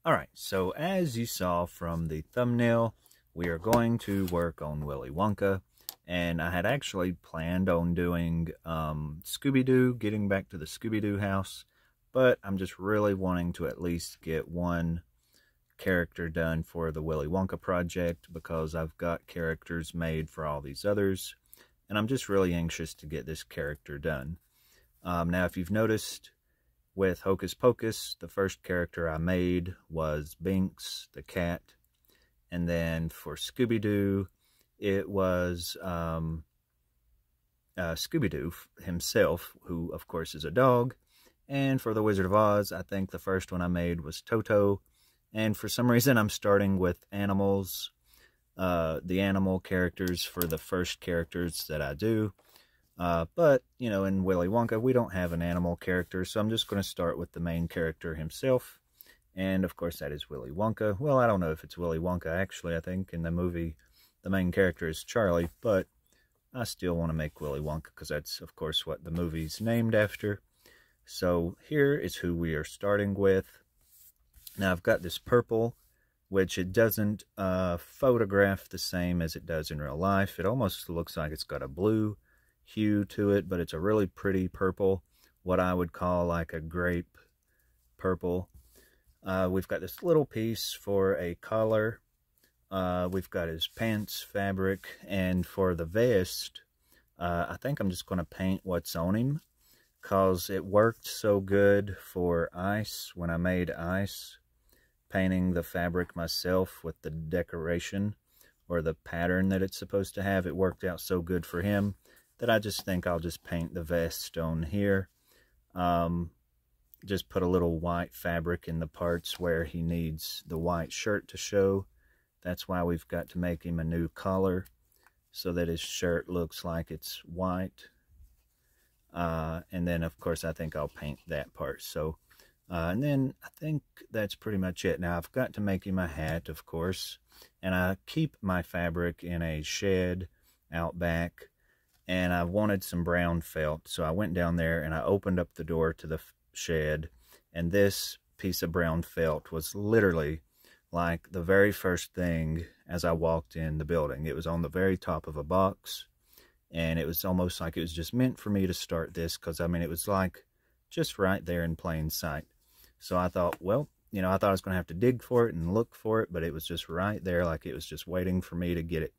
Alright, so as you saw from the thumbnail, we are going to work on Willy Wonka. And I had actually planned on doing Scooby-Doo, getting back to the Scooby-Doo house. But I'm just really wanting to at least get one character done for the Willy Wonka project, because I've got characters made for all these others. And I'm just really anxious to get this character done. Now, if you've noticed, with Hocus Pocus, the first character I made was Binks, the cat. And then for Scooby-Doo, it was Scooby-Doo himself, who, of course, is a dog. And for the Wizard of Oz, I think the first one I made was Toto. And for some reason, I'm starting with animals, the animal characters for the first characters that I do. But, you know, in Willy Wonka, we don't have an animal character, so I'm just going to start with the main character himself. And, of course, that is Willy Wonka. Well, I don't know if it's Willy Wonka, actually. I think in the movie, the main character is Charlie, but I still want to make Willy Wonka, because that's, of course, what the movie's named after. So here is who we are starting with. Now, I've got this purple, which it doesn't photograph the same as it does in real life. It almost looks like it's got a blue hue to it, but it's a really pretty purple, what I would call like a grape purple. We've got this little piece for a collar. We've got his pants fabric, and for the vest, I think I'm just going to paint what's on him, because it worked so good for ice when I made ice, painting the fabric myself with the decoration or the pattern that it's supposed to have. It worked out so good for him that I just think I'll just paint the vest on here. Just put a little white fabric in the parts where he needs the white shirt to show. That's why we've got to make him a new collar, so that his shirt looks like it's white. And then, of course, I think I'll paint that part. So, and then I think that's pretty much it. Now, I've got to make him a hat, of course. And I keep my fabric in a shed out back. And I wanted some brown felt, so I went down there and I opened up the door to the shed, and this piece of brown felt was literally like the very first thing as I walked in the building. It was on the very top of a box, and it was almost like it was just meant for me to start this, because, I mean, it was like just right there in plain sight. So I thought, well, you know, I thought I was going to have to dig for it and look for it, but it was just right there, like it was just waiting for me to get it.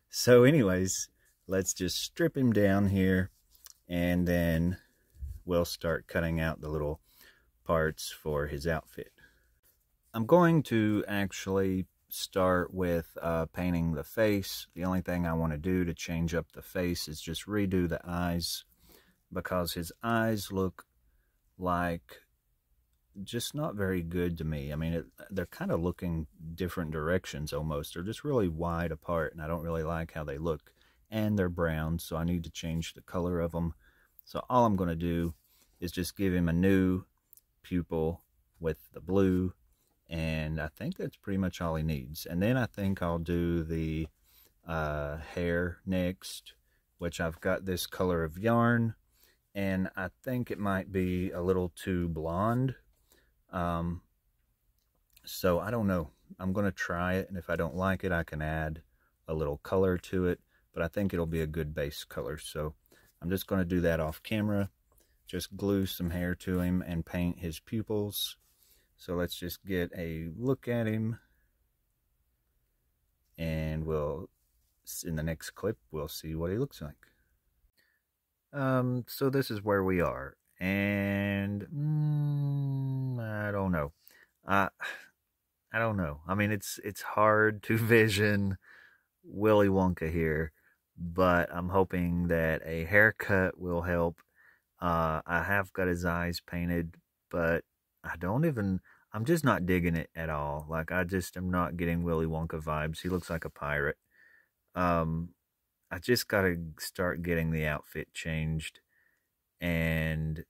So anyways, let's just strip him down here, and then we'll start cutting out the little parts for his outfit. I'm going to actually start with painting the face. The only thing I want to do to change up the face is just redo the eyes, because his eyes look like just not very good to me. I mean, they're kind of looking different directions almost. They're just really wide apart, and I don't really like how they look. And they're brown, so I need to change the color of them. So all I'm going to do is just give him a new pupil with the blue, and I think that's pretty much all he needs. And then I think I'll do the hair next, which I've got this color of yarn, and I think it might be a little too blonde. So I don't know. I'm going to try it, and if I don't like it, I can add a little color to it. But I think it'll be a good base color. So I'm just going to do that off camera. Just glue some hair to him and paint his pupils. So let's just get a look at him. And we'll, in the next clip, we'll see what he looks like. So this is where we are. And I don't know. I don't know. I mean, it's hard to vision Willy Wonka here, but I'm hoping that a haircut will help. I have got his eyes painted, but I'm just not digging it at all. Like, I just am not getting Willy Wonka vibes. He looks like a pirate. I just got to start getting the outfit changed, and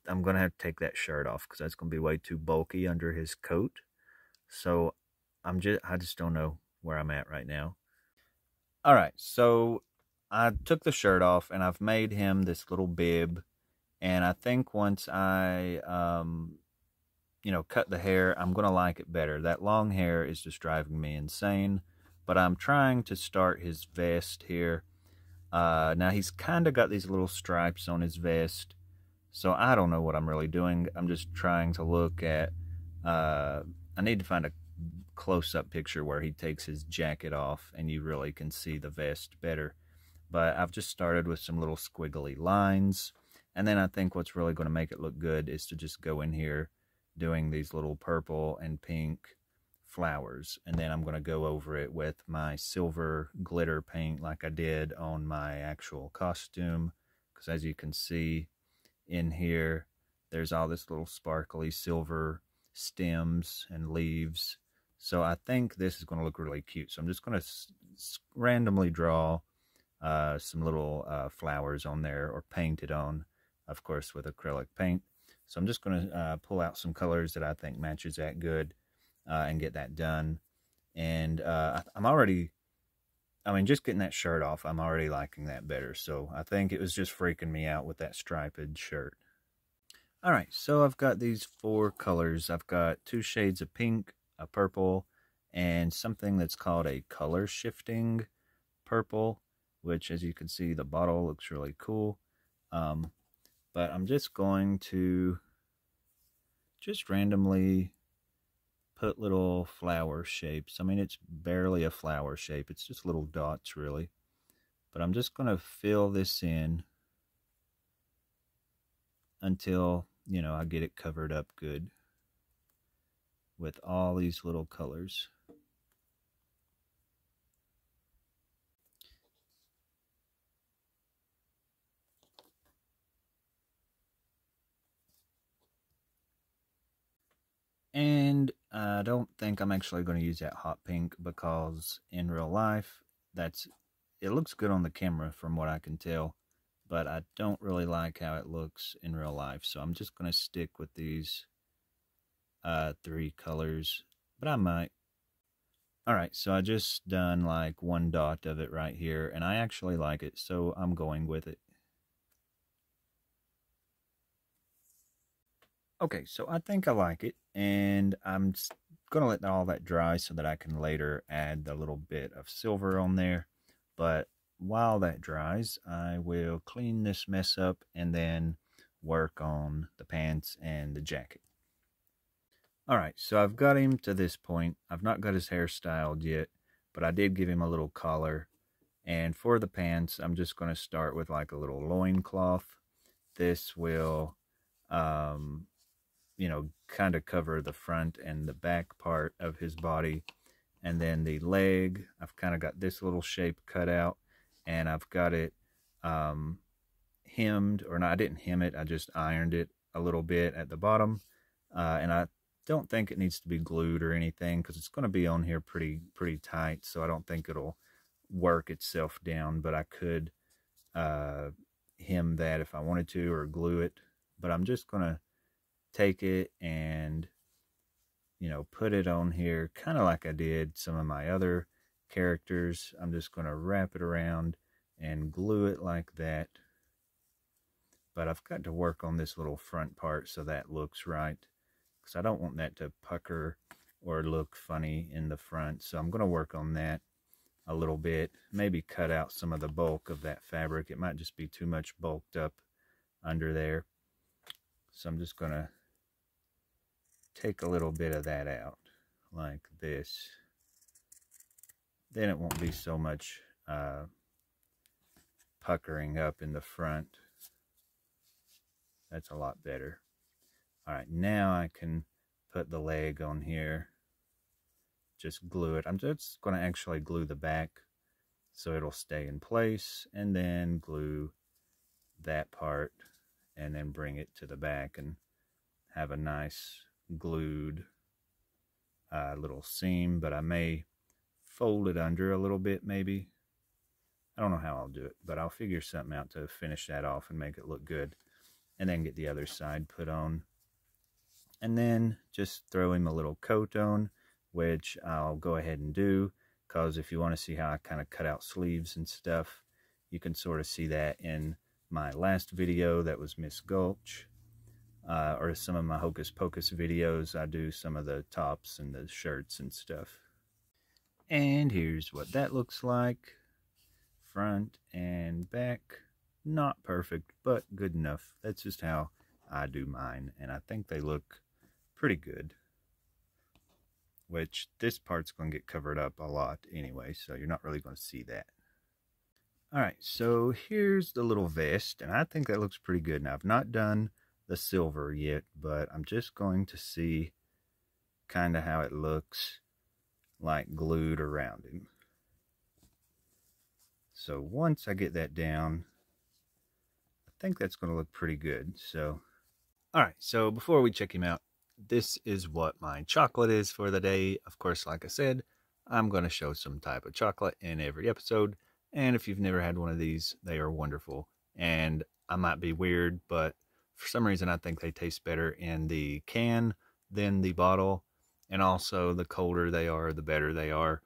I'm going to have to take that shirt off, because that's going to be way too bulky under his coat. So I just don't know where I'm at right now. Alright, so I took the shirt off, and I've made him this little bib, and I think once I you know, cut the hair, I'm going to like it better. That long hair is just driving me insane. But I'm trying to start his vest here. Now he's kind of got these little stripes on his vest. So I don't know what I'm really doing. I'm just trying to look at, I need to find a close-up picture where he takes his jacket off and you really can see the vest better. But I've just started with some little squiggly lines. And then I think what's really going to make it look good is to just go in here doing these little purple and pink flowers. And then I'm going to go over it with my silver glitter paint like I did on my actual costume. Because as you can see in here, there's all this little sparkly silver stems and leaves. So I think this is going to look really cute. So I'm just going to randomly draw some little flowers on there, or paint it on, of course, with acrylic paint. So I'm just going to pull out some colors that I think matches that good and get that done. And I'm already, I mean, just getting that shirt off, I'm already liking that better. So I think it was just freaking me out with that striped shirt. All right, so I've got these 4 colors. I've got 2 shades of pink, a purple, and something that's called a color shifting purple, which, as you can see, the bottle looks really cool. But I'm just going to just randomly put little flower shapes. I mean, it's barely a flower shape. It's just little dots, really. But I'm just going to fill this in until, you know, I get it covered up good with all these little colors. And I don't think I'm actually going to use that hot pink, because in real life, it looks good on the camera from what I can tell, but I don't really like how it looks in real life. So I'm just going to stick with these 3 colors, but I might. Alright, so I just done like 1 dot of it right here, and I actually like it, so I'm going with it. Okay, so I think I like it, and I'm going to let all that dry so that I can later add the little bit of silver on there. But while that dries, I will clean this mess up and then work on the pants and the jacket. Alright, so I've got him to this point. I've not got his hair styled yet, but I did give him a little collar. And for the pants, I'm just going to start with like a little loincloth. This will you know, kind of cover the front and the back part of his body. And then the leg, I've kind of got this little shape cut out, and I've got it hemmed, or no, I didn't hem it, I just ironed it a little bit at the bottom. And I don't think it needs to be glued or anything, because it's going to be on here pretty tight, so I don't think it'll work itself down, but I could hem that if I wanted to, or glue it. But I'm just going to take it and, you know, put it on here kind of like I did some of my other characters. I'm just going to wrap it around and glue it like that. But I've got to work on this little front part so that looks right, because I don't want that to pucker or look funny in the front. So I'm going to work on that a little bit, maybe cut out some of the bulk of that fabric. It might just be too much bulked up under there. So I'm just going to take a little bit of that out like this. Then it won't be so much puckering up in the front. That's a lot better. Alright, now I can put the leg on here. Just glue it. I'm just going to actually glue the back so it'll stay in place, and then glue that part, and then bring it to the back and have a nice glued little seam. But I may fold it under a little bit, maybe. I don't know how I'll do it, but I'll figure something out to finish that off and make it look good, and then get the other side put on. And then just throw him a little coat on, which I'll go ahead and do, because if you want to see how I kind of cut out sleeves and stuff, you can sort of see that in my last video that was Miss Gulch. or some of my Hocus Pocus videos, I do some of the tops and the shirts and stuff. And here's what that looks like. Front and back. Not perfect, but good enough. That's just how I do mine, and I think they look pretty good. Which this part's going to get covered up a lot anyway, so you're not really going to see that. Alright, so here's the little vest, and I think that looks pretty good. Now, I've not done the silver yet, but I'm just going to see kind of how it looks like glued around him. So once I get that down, I think that's going to look pretty good. So, alright, so before we check him out, this is what my chocolate is for the day. Of course, like I said, I'm going to show some type of chocolate in every episode. And if you've never had one of these, they are wonderful. And I might be weird, but for some reason I think they taste better in the can than the bottle. And also, the colder they are, the better they are.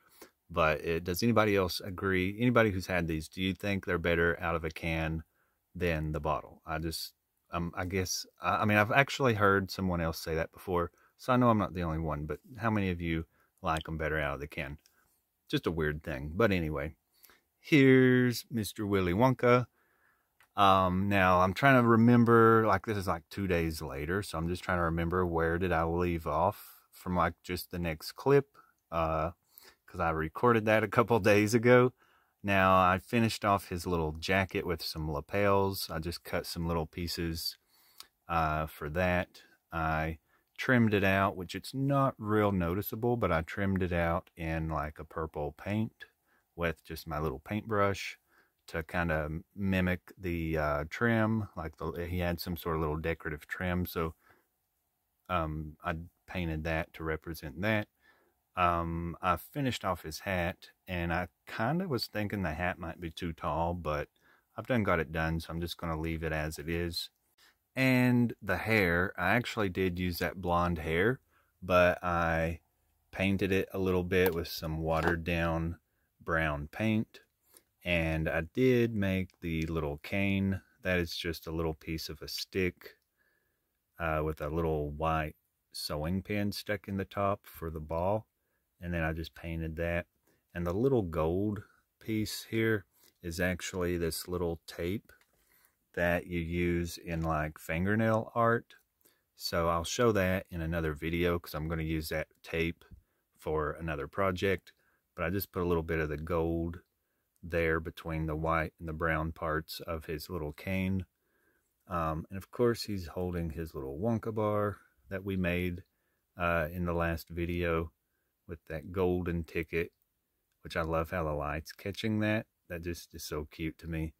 But does anybody else agree? Anybody who's had these, do you think they're better out of a can than the bottle? I guess, I mean, I've actually heard someone else say that before, so I know I'm not the only one, but how many of you like them better out of the can? Just a weird thing. But anyway, here's Mr. Willy Wonka. Now, I'm trying to remember, like, this is like 2 days later, so I'm just trying to remember where did I leave off from, like, just the next clip, because I recorded that a couple days ago. Now, I finished off his little jacket with some lapels. I just cut some little pieces for that. I trimmed it out, which it's not real noticeable, but I trimmed it out in like a purple paint with just my little paintbrush to kind of mimic the trim. Like he had some sort of little decorative trim, so I painted that to represent that. I finished off his hat, and I kind of was thinking the hat might be too tall, but I've got it done, so I'm just going to leave it as it is. And the hair, I actually did use that blonde hair, but I painted it a little bit with some watered down brown paint. And I did make the little cane. That is just a little piece of a stick with a little white sewing pin stuck in the top for the ball. And then I just painted that. And the little gold piece here is actually this little tape that you use in like fingernail art. So I'll show that in another video because I'm going to use that tape for another project. But I just put a little bit of the gold there between the white and the brown parts of his little cane. And of course he's holding his little Wonka bar that we made in the last video with that golden ticket, which I love how the light's catching that. That just is so cute to me.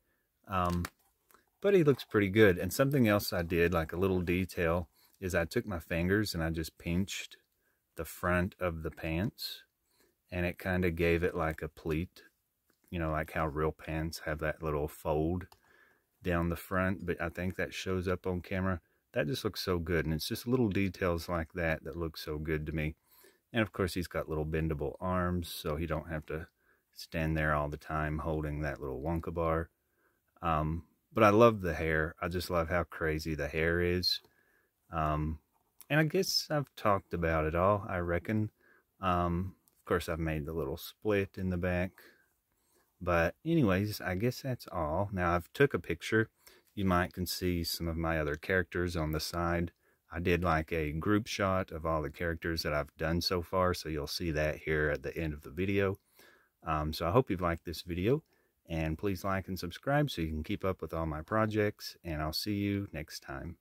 But he looks pretty good. And something else I did, like a little detail, is I took my fingers and I just pinched the front of the pants, and it kind of gave it like a pleat, you know, like how real pants have that little fold down the front. But I think that shows up on camera. That just looks so good, and it's just little details like that that look so good to me. And of course he's got little bendable arms, so he don't have to stand there all the time holding that little Wonka bar. But I love the hair. I just love how crazy the hair is. And I guess I've talked about it all, I reckon. Of course I've made the little split in the back. But anyways, I guess that's all. Now I've took a picture. You might can see some of my other characters on the side. I did like a group shot of all the characters that I've done so far, so you'll see that here at the end of the video. So I hope you've liked this video, and please like and subscribe so you can keep up with all my projects, and I'll see you next time.